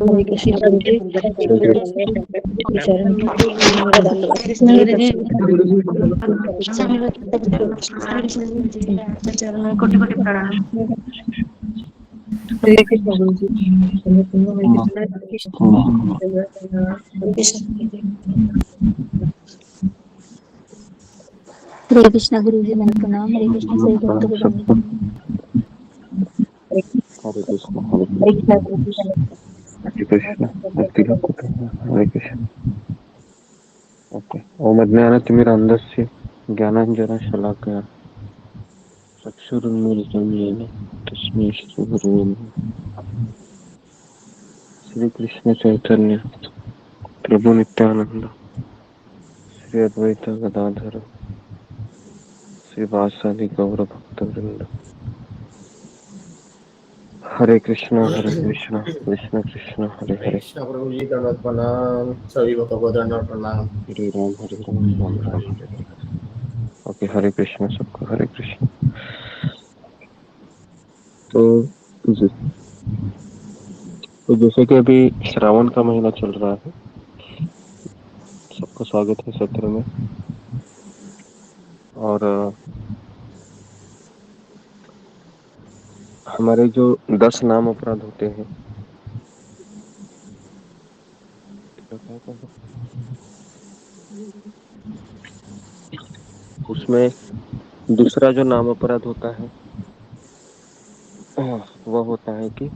हरे कृष्ण गुरु जी। चरण मेरा धन्यवाद। मेरे चरण में कोटि कोटि प्रणाम। हरे कृष्ण गुरु जी। हरे कृष्ण हरे कृष्ण गुरु जी मन प्रणाम। हरे कृष्ण सही भक्त को धन्यवाद। हरे कृष्ण हरे कृष्ण हरे कृष्ण। ओके। ओम अज्ञानतिमिरान्धस्य ज्ञानाञ्जनं शलाकया चक्षुरुन्मीलितं येन तस्मै श्रीगुरवे नमः। श्री कृष्ण चैतन्य प्रभु नित्यानंद श्री अद्वैत गदाधर श्रीवासादि गौर भक्त वृंद। हरे कृष्ण कृष्ण कृष्ण हरे हरे हरे। कृष्ण प्रभु जी दंडवत प्रणाम, सभी भक्तों को दंडवत प्रणाम। हरे राम राम राम हरे हरे। ओके। हरे कृष्ण सबको। हरे कृष्ण। तो तो जैसे कि अभी श्रावण का महीना चल रहा है, सबका स्वागत है सत्र में। और हमारे जो 10 नाम अपराध होते हैं, उसमें दूसरा जो नाम अपराध होता है वह होता है कि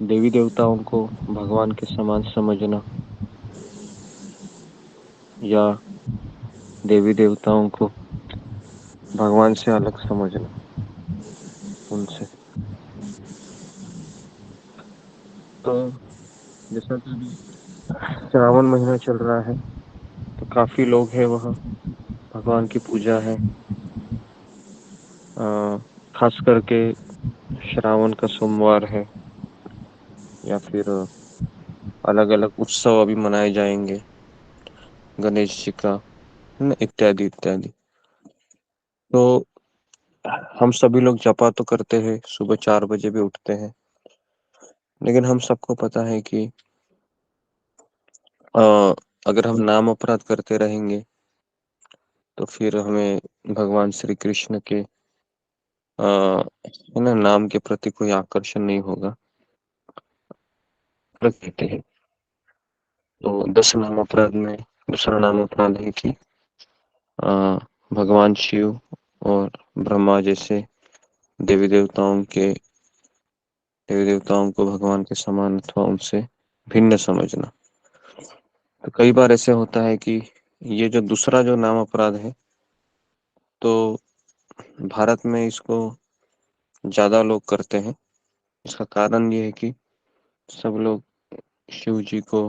देवी देवताओं को भगवान के समान समझना, या देवी देवताओं को भगवान से अलग समझना उनसे। तो जैसा कि अभी श्रावण महीना चल रहा है, तो काफी लोग हैं वहाँ, भगवान की पूजा है। खास करके श्रावण का सोमवार है, या फिर अलग अलग उत्सव अभी मनाए जाएंगे, गणेश जी का, है ना, इत्यादि इत्यादि। तो हम सभी लोग जपा तो करते हैं, सुबह 4 बजे भी उठते हैं, लेकिन हम सबको पता है कि अगर हम नाम अपराध करते रहेंगे तो फिर हमें भगवान श्री कृष्ण के है ना, नाम के प्रति कोई आकर्षण नहीं होगा, कहते हैं। तो 10 नाम अपराध में दूसरा नाम अपराध है कि भगवान शिव और ब्रह्मा जैसे देवी देवताओं को भगवान के समान अथवा उनसे भिन्न समझना। तो कई बार ऐसे होता है कि ये जो दूसरा जो नाम अपराध है, तो भारत में इसको ज्यादा लोग करते हैं। इसका कारण ये है कि सब लोग शिव जी को,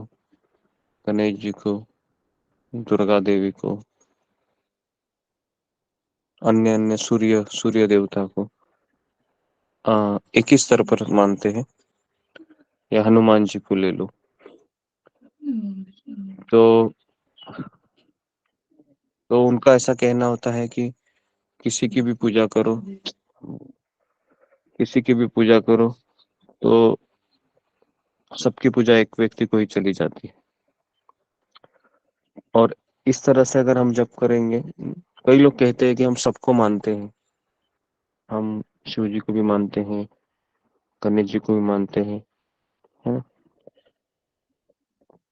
गणेश जी को, दुर्गा देवी को, अन्य अन्य सूर्य देवता को एक ही स्तर पर मानते हैं, या हनुमान जी को ले लो। तो उनका ऐसा कहना होता है कि किसी की भी पूजा करो, किसी की भी पूजा करो, तो सबकी पूजा एक व्यक्ति को ही चली जाती है। और इस तरह से अगर हम जप करेंगे, कई लोग कहते हैं कि हम सबको मानते हैं, हम शिव जी को भी मानते हैं, गणेश जी को भी मानते हैं, है ना।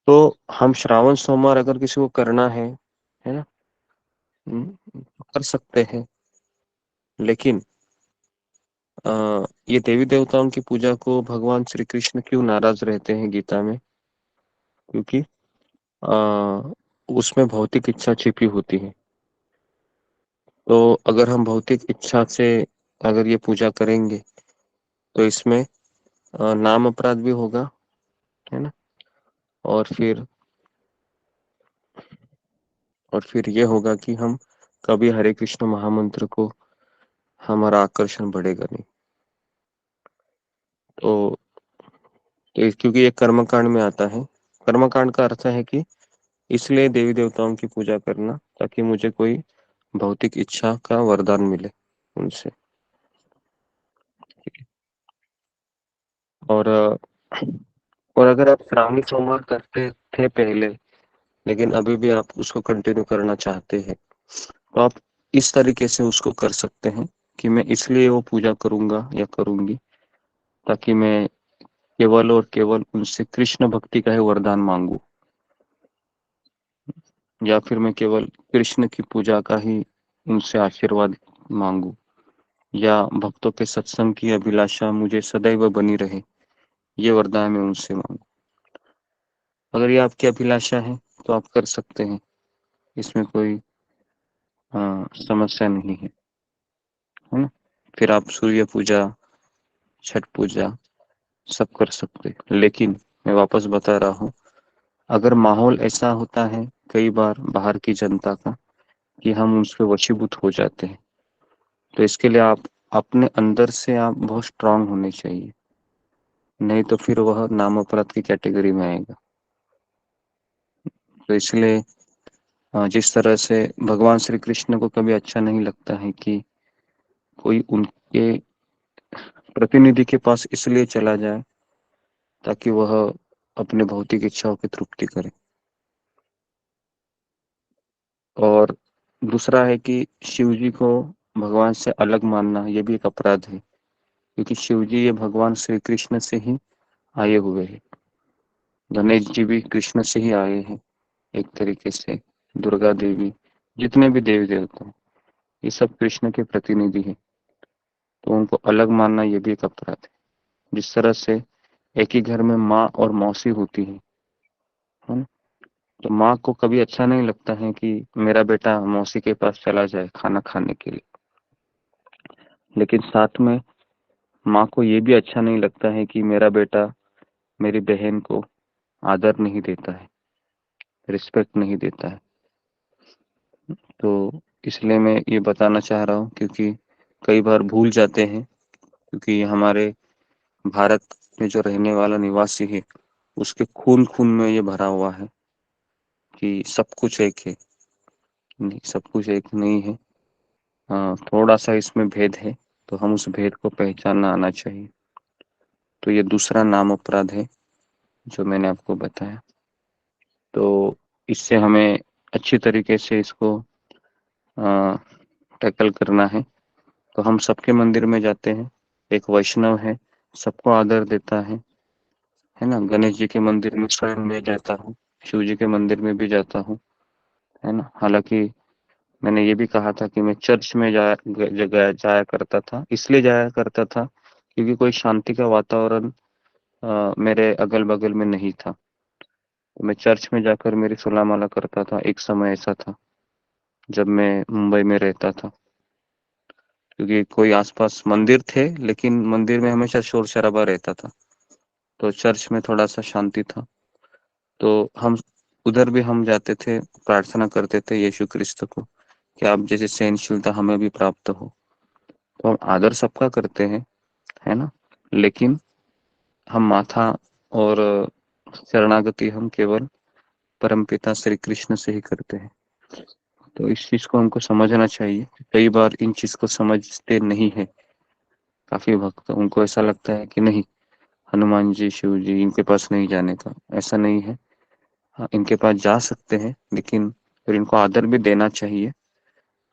तो हम श्रावण सोमवार अगर किसी को करना है ना, कर सकते हैं। लेकिन ये देवी देवताओं की पूजा को भगवान श्री कृष्ण क्यों नाराज रहते हैं गीता में? क्योंकि उसमें भौतिक इच्छा छिपी होती है। तो अगर हम भौतिक इच्छा से अगर ये पूजा करेंगे, तो इसमें नाम अपराध भी होगा, है ना। और फिर ये होगा कि हम कभी हरे कृष्ण महामंत्र को, हमारा आकर्षण बढ़ेगा नहीं। तो क्योंकि ये कर्मकांड में आता है। कर्मकांड का अर्थ है कि इसलिए देवी देवताओं की पूजा करना ताकि मुझे कोई भौतिक इच्छा का वरदान मिले उनसे। और अगर आप श्रावणी सोमवार करते थे पहले, लेकिन अभी भी आप उसको कंटिन्यू करना चाहते हैं, तो आप इस तरीके से उसको कर सकते हैं कि मैं इसलिए वो पूजा करूंगा या करूंगी ताकि मैं केवल और केवल उनसे कृष्ण भक्ति का ही वरदान मांगू, या फिर मैं केवल कृष्ण की पूजा का ही उनसे आशीर्वाद मांगू, या भक्तों के सत्संग की अभिलाषा मुझे सदैव बनी रहे, ये वरदान मैं उनसे मांगू। अगर ये आपकी अभिलाषा है तो आप कर सकते हैं, इसमें कोई समस्या नहीं है ना। फिर आप सूर्य पूजा, छठ पूजा सब कर सकते हैं। लेकिन मैं वापस बता रहा हूँ, अगर माहौल ऐसा होता है कई बार बाहर की जनता का कि हम उसके वशीभूत हो जाते हैं, तो इसके लिए आप अपने अंदर से आप बहुत स्ट्रांग होने चाहिए, नहीं तो फिर वह नाम अपराध की कैटेगरी में आएगा। तो इसलिए जिस तरह से भगवान श्री कृष्ण को कभी अच्छा नहीं लगता है कि कोई उनके प्रतिनिधि के पास इसलिए चला जाए ताकि वह अपने भौतिक इच्छाओं की तृप्ति करे। और दूसरा है कि शिव जी को भगवान से अलग मानना, ये भी एक अपराध है, क्योंकि शिव जी ये भगवान श्री कृष्ण से ही आए हुए हैं। गणेश जी भी कृष्ण से ही आए हैं एक तरीके से, दुर्गा देवी, जितने भी देवी देवता हैं, ये सब कृष्ण के प्रतिनिधि हैं। तो उनको अलग मानना ये भी एक अपराध है। जिस तरह से एक ही घर में माँ और मौसी होती है ना, तो माँ को कभी अच्छा नहीं लगता है कि मेरा बेटा मौसी के पास चला जाए खाना खाने के लिए, लेकिन साथ में माँ को ये भी अच्छा नहीं लगता है कि मेरा बेटा मेरी बहन को आदर नहीं देता है, रिस्पेक्ट नहीं देता है। तो इसलिए मैं ये बताना चाह रहा हूँ, क्योंकि कई बार भूल जाते हैं, क्योंकि हमारे भारत में जो रहने वाला निवासी है उसके खून खून में ये भरा हुआ है कि सब कुछ एक है। नहीं, सब कुछ एक नहीं है। हाँ, थोड़ा सा इसमें भेद है, तो हम उस भेद को पहचानना आना चाहिए। तो ये दूसरा नाम अपराध है जो मैंने आपको बताया। तो इससे हमें अच्छी तरीके से इसको टैकल करना है। तो हम सबके मंदिर में जाते हैं, एक वैष्णव है, सबको आदर देता है ना। गणेश जी के मंदिर में स्वयं मैं जाता हूँ, शिव जी के मंदिर में भी जाता हूँ, है ना। हालांकि मैंने ये भी कहा था कि मैं चर्च में जाया करता था, इसलिए जाया करता था क्योंकि कोई शांति का वातावरण मेरे अगल बगल में नहीं था। तो मैं चर्च में जाकर मेरी सुला माला करता था। एक समय ऐसा था जब मैं मुंबई में रहता था, क्योंकि कोई आसपास मंदिर थे लेकिन मंदिर में हमेशा शोर शराबा रहता था, तो चर्च में थोड़ा सा शांति था। तो हम उधर भी हम जाते थे, प्रार्थना करते थे यीशु क्रिस्त को कि आप जैसे सहनशीलता हमें भी प्राप्त हो। तो हम आदर सबका करते हैं, है ना, लेकिन हम माथा और शरणागति हम केवल परमपिता श्री कृष्ण से ही करते हैं। तो इस चीज को हमको समझना चाहिए। कई बार इन चीज को समझते नहीं है काफी भक्त, उनको ऐसा लगता है कि नहीं, हनुमान जी, शिव जी, इनके पास नहीं जाने का। ऐसा नहीं है। हाँ, इनके पास जा सकते हैं, लेकिन फिर इनको आदर भी देना चाहिए।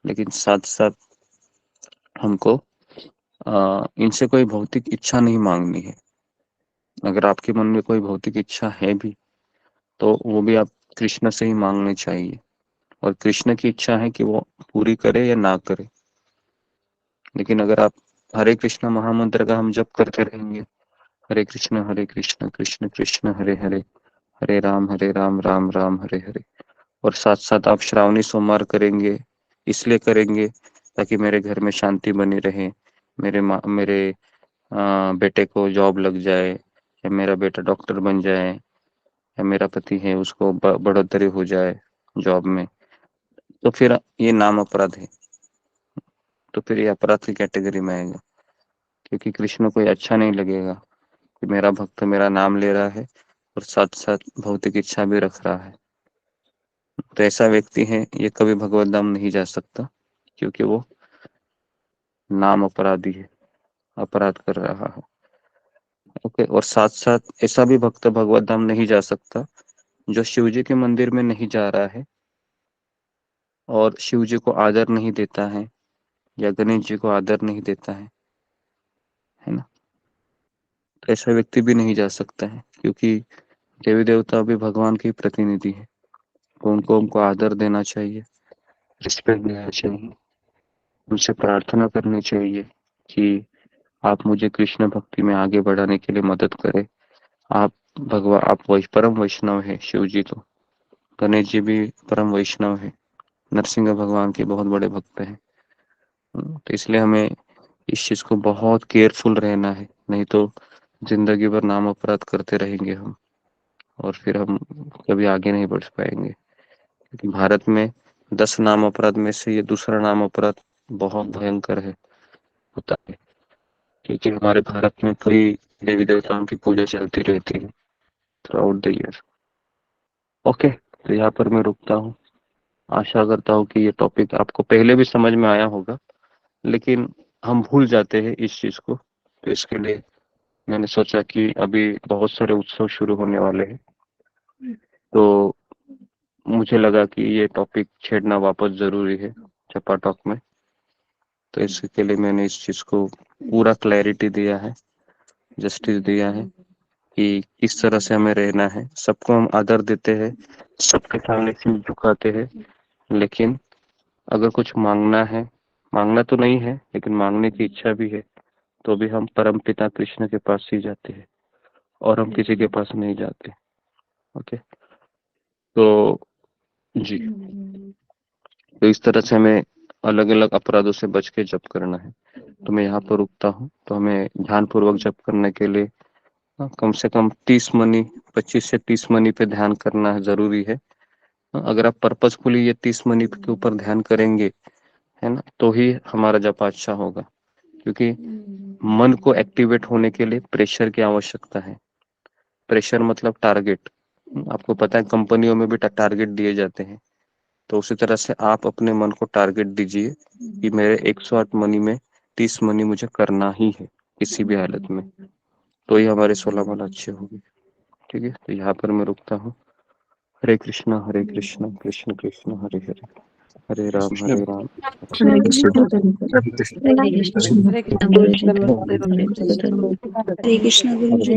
लेकिन साथ साथ हमको इनसे कोई भौतिक इच्छा नहीं मांगनी है। अगर आपके मन में कोई भौतिक इच्छा है भी, तो वो भी आप कृष्ण से ही मांगनी चाहिए, और कृष्ण की इच्छा है कि वो पूरी करे या ना करे। लेकिन अगर आप हरे कृष्ण महामंत्र का हम जप करते रहेंगे, हरे कृष्ण कृष्ण कृष्ण हरे हरे, हरे राम राम राम हरे हरे, और साथ साथ आप श्रावणी सोमवार करेंगे, इसलिए करेंगे ताकि मेरे घर में शांति बनी रहे, मेरे बेटे को जॉब लग जाए, या मेरा बेटा डॉक्टर बन जाए, या मेरा पति है उसको बढ़ोतरी हो जाए जॉब में, तो फिर ये नाम अपराध है। तो फिर ये अपराध की कैटेगरी में आएगा, क्योंकि कृष्ण को ये अच्छा नहीं लगेगा कि मेरा भक्त मेरा नाम ले रहा है और साथ साथ भौतिक इच्छा भी रख रहा है। तो ऐसा व्यक्ति है, ये कभी भगवत धाम नहीं जा सकता, क्योंकि वो नाम अपराधी है, अपराध कर रहा है। ओके, और साथ साथ ऐसा भी भक्त भगवत धाम नहीं जा सकता जो शिव जी के मंदिर में नहीं जा रहा है और शिव जी को आदर नहीं देता है या गणेश जी को आदर नहीं देता है ना। तो ऐसा व्यक्ति भी नहीं जा सकता है, क्योंकि देवी देवता भी भगवान के प्रतिनिधि है, तो उनको हमको आदर देना चाहिए, रिस्पेक्ट देना चाहिए, उनसे प्रार्थना करनी चाहिए कि आप मुझे कृष्ण भक्ति में आगे बढ़ाने के लिए मदद करें। आप भगवान, आप परम वैष्णव है, शिव जी तो, गणेश जी भी परम वैष्णव है, नरसिंह भगवान के बहुत बड़े भक्त हैं। तो इसलिए हमें इस चीज को बहुत केयरफुल रहना है, नहीं तो जिंदगी भर नाम अपराध करते रहेंगे हम, और फिर हम कभी आगे नहीं बढ़ पाएंगे। क्योंकि भारत में 10 नाम अपराध में से ये दूसरा नाम अपराध बहुत भयंकर है, होता है, क्योंकि हमारे भारत में कई देवी देवताओं की पूजा चलती रहती है through out the year. Okay, तो यहाँ पर मैं रुकता हूँ। आशा करता हूँ कि ये टॉपिक आपको पहले भी समझ में आया होगा, लेकिन हम भूल जाते हैं इस चीज को। तो इसके लिए मैंने सोचा कि अभी बहुत सारे उत्सव शुरू होने वाले हैं, तो मुझे लगा कि ये टॉपिक छेड़ना वापस जरूरी है चपा टॉक में। तो इसके लिए मैंने इस चीज को पूरा क्लैरिटी दिया है, जस्टिस दिया है कि किस तरह से हमें रहना है। सबको हम आदर देते हैं, सबके सामने सिर झुकाते हैं, लेकिन अगर कुछ मांगना है, मांगना तो नहीं है लेकिन मांगने की इच्छा भी है, तो भी हम परम पिता कृष्ण के पास ही जाते हैं और हम किसी के पास नहीं जाते। ओके, तो जी, तो इस तरह से हमें अलग अलग अपराधों से बच के जप करना है। तो मैं यहाँ पर रुकता हूँ। तो हमें ध्यान पूर्वक जप करने के लिए कम से कम 30 मनी, 25 से 30 मनी पे ध्यान करना जरूरी है। अगर आप पर्पजफुली ये 30 मनी के ऊपर ध्यान करेंगे, है ना, तो ही हमारा जप अच्छा होगा। क्योंकि मन को एक्टिवेट होने के लिए प्रेशर की आवश्यकता है। प्रेशर मतलब टारगेट। आपको पता है कंपनियों में भी टारगेट दिए जाते हैं, तो उसी तरह से आप अपने मन को टारगेट दीजिए कि मेरे 108 मनी में 30 मनी मुझे करना ही है किसी भी हालत में, तो ही हमारे 16 मन अच्छे होंगे। ठीक है, तो यहाँ पर मैं रुकता हूँ। हरे कृष्णा कृष्ण कृष्ण हरे हरे, हरे राम कृष्ण हरे कृष्ण हरे कृष्ण हरे कृष्ण हरे कृष्ण गुरु जी। हरे हरे कृष्ण गुरु जी।